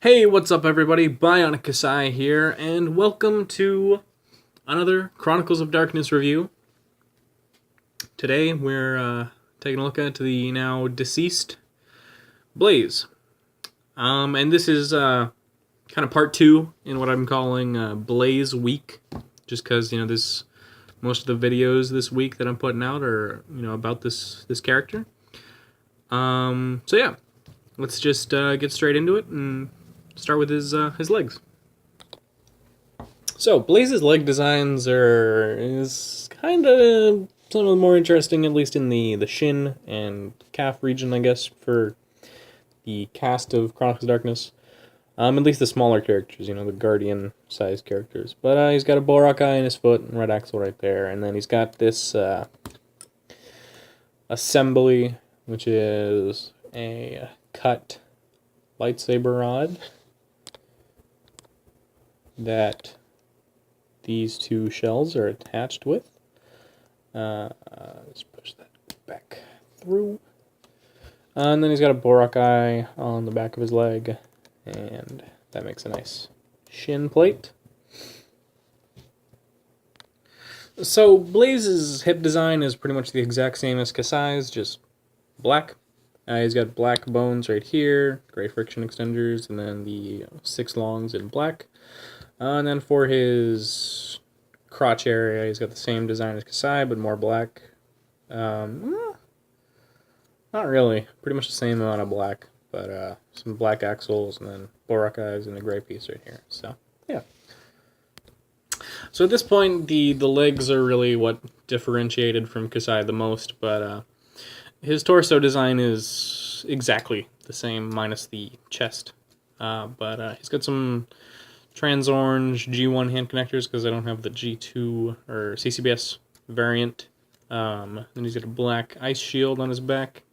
Hey, what's up everybody? Bionic Kasai here, and welcome to another Chronicles of Darkness review. Today we're taking a look at the now deceased Blaze. And this is kind of part 2 in what I'm calling Blaze Week, just because, you know, most of the videos this week that I'm putting out are, you know, about this character. So yeah, let's just get straight into it and start with his legs. So Blaze's leg designs is kind of some of the more interesting, at least in the shin and calf region, I guess, for the cast of Chronicles of Darkness. At least the smaller characters, you know, the Guardian-sized characters. But he's got a Borak eye in his foot and red axle right there, and then he's got this assembly, which is a cut lightsaber rod that these two shells are attached with. Let's push that back through. And then he's got a Borak eye on the back of his leg, and that makes a nice shin plate. So Blaze's hip design is pretty much the exact same as Kasai's, just black. He's got black bones right here, gray friction extenders, and then the 6 longs in black. And then for his crotch area, he's got the same design as Kasai, but more black. Not really. Pretty much the same amount of black, but some black axles, and then Borak eyes, and a gray piece right here. So, yeah. So at this point, the legs are really what differentiated from Kasai the most, but his torso design is exactly the same, minus the chest. But he's got some trans orange G1 hand connectors because I don't have the G2 or CCBS variant. Then he's got a black ice shield on his back.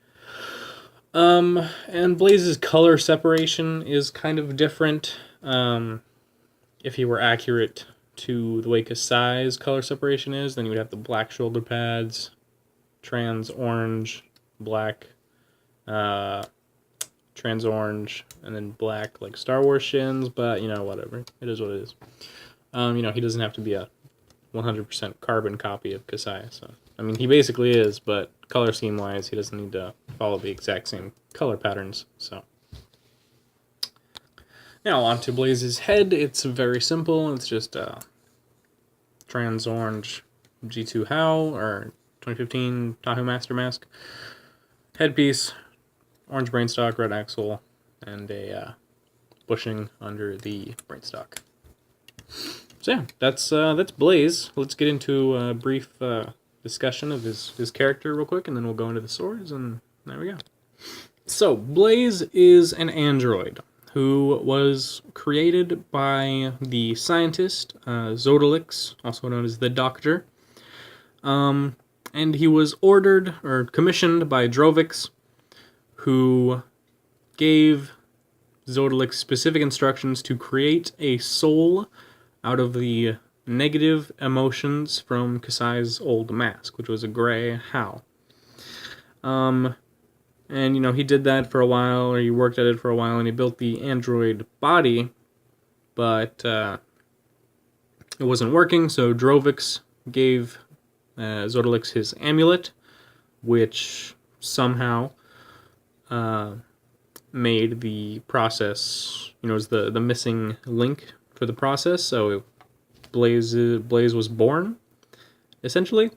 And Blaze's color separation is kind of different. If he were accurate to the way Kasai's color separation is, then you would have the black shoulder pads, trans orange, black, trans orange, and then black, like Star Wars shins, but, you know, whatever. It is what it is. You know, he doesn't have to be a 100% carbon copy of Kasai, so, I mean, he basically is, but color scheme-wise, he doesn't need to follow the exact same color patterns, so. Now, onto Blaze's head. It's very simple. It's just a trans orange G2 How, or 2015 Tahoe Master Mask. Headpiece, orange brainstock, red axle, and a bushing under the brainstock. So yeah, that's Blaze. Let's get into a brief discussion of his character real quick, and then we'll go into the swords, and there we go. So, Blaze is an android who was created by the scientist, Zodalix, also known as the Doctor. And he was ordered, or commissioned by Drovix, who gave Zodalix specific instructions to create a soul out of the negative emotions from Kasai's old mask, which was a gray How. And, you know, he did that for a while, or he worked at it for a while, and he built the android body, but it wasn't working, so Drovix gave Zodalix his amulet, which somehow made the process, you know, was the missing link for the process, so Blaze was born, essentially.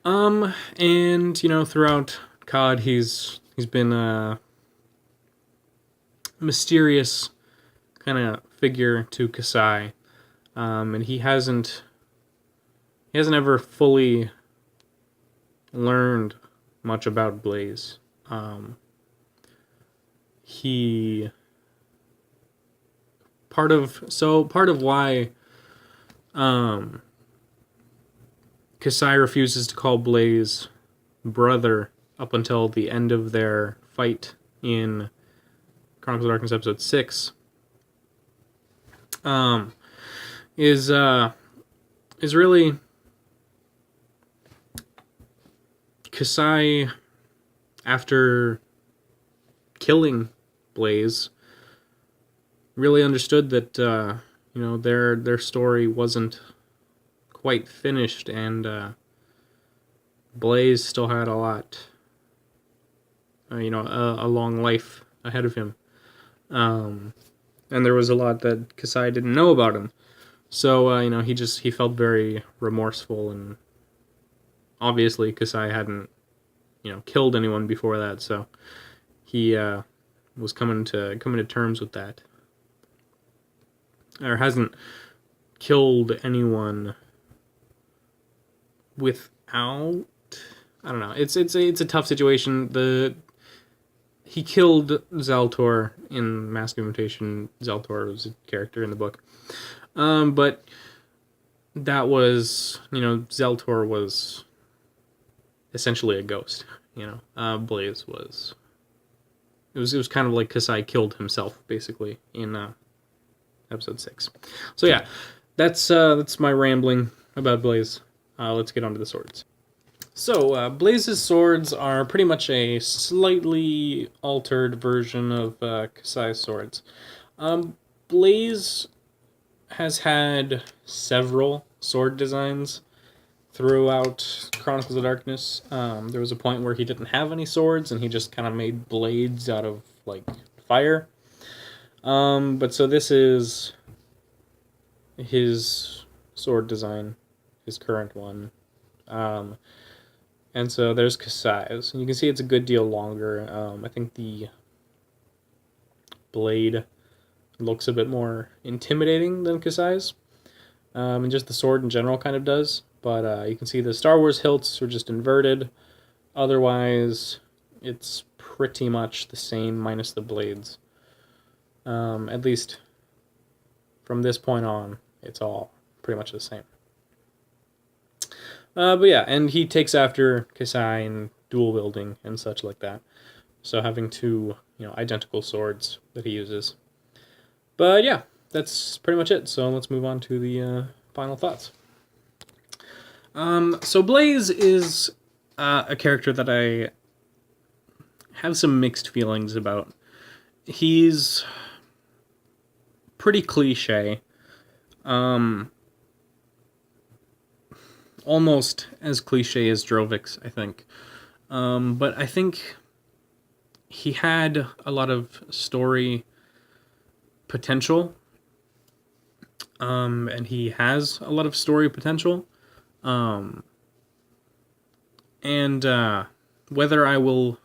And, you know, throughout C.o.D, he's been a mysterious kind of figure to Kasai, and he hasn't ever fully learned much about Blaze. He part of why Kasai refuses to call Blaze brother up until the end of their fight in Chronicles of Darkness episode 6 is really Kasai, after killing Blaze, really understood that their story wasn't quite finished, and Blaze still had a lot, a long life ahead of him, and there was a lot that Kasai didn't know about him. So he felt very remorseful, and obviously Kasai hadn't killed anyone before that, so he was coming to terms with that, or hasn't killed anyone without. I don't know. It's a tough situation. He killed Zaltor in Mask of Mutation. Zaltor was a character in the book, but that was Zaltor was essentially a ghost. Blaze was. It was kind of like Kasai killed himself basically in episode 6. So yeah, that's my rambling about Blaze. Let's get on to the swords. So, Blaze's swords are pretty much a slightly altered version of Kasai's swords. Blaze has had several sword designs throughout Chronicles of Darkness. There was a point where he didn't have any swords, and he just kind of made blades out of, fire. But so this is his sword design, his current one. And so there's Kasai's. And you can see it's a good deal longer. I think the blade looks a bit more intimidating than Kasai's. And just the sword in general kind of does. But you can see the Star Wars hilts are just inverted. Otherwise, it's pretty much the same minus the blades. At least from this point on, it's all pretty much the same. But yeah, and he takes after Kasai in dual wielding and such like that. So having two, identical swords that he uses. But yeah, that's pretty much it. So let's move on to the final thoughts. So Blaze is a character that I have some mixed feelings about. He's pretty cliche. Almost as cliche as Drovix, I think. But I think he had a lot of story potential. And he has a lot of story potential. And whether I will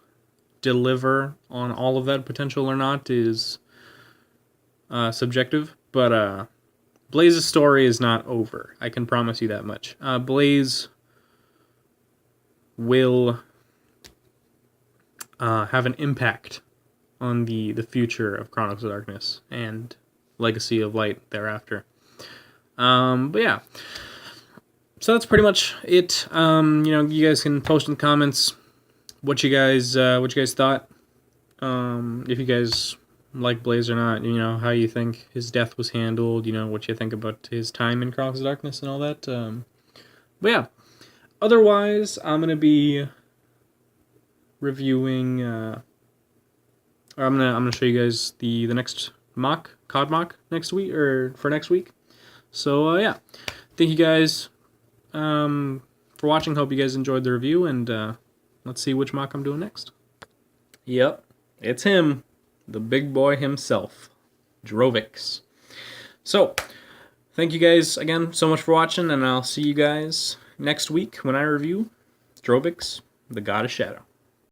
deliver on all of that potential or not is subjective. But Blaze's story is not over. I can promise you that much. Blaze will have an impact on the future of Chronicles of Darkness and Legacy of Light thereafter. But yeah. So that's pretty much it. You guys can post in the comments what you guys thought. If you guys like Blaze or not, how you think his death was handled, what you think about his time in Chronicles of Darkness and all that. But yeah, otherwise, I'm going to be reviewing, or I'm gonna show you guys the next C.o.D mock next week, or for next week. So yeah, thank you guys for watching. Hope you guys enjoyed the review, and let's see which mock I'm doing next. Yep, it's him. The big boy himself, Drovix. So, thank you guys again so much for watching, and I'll see you guys next week when I review Drovix, the God of Shadow.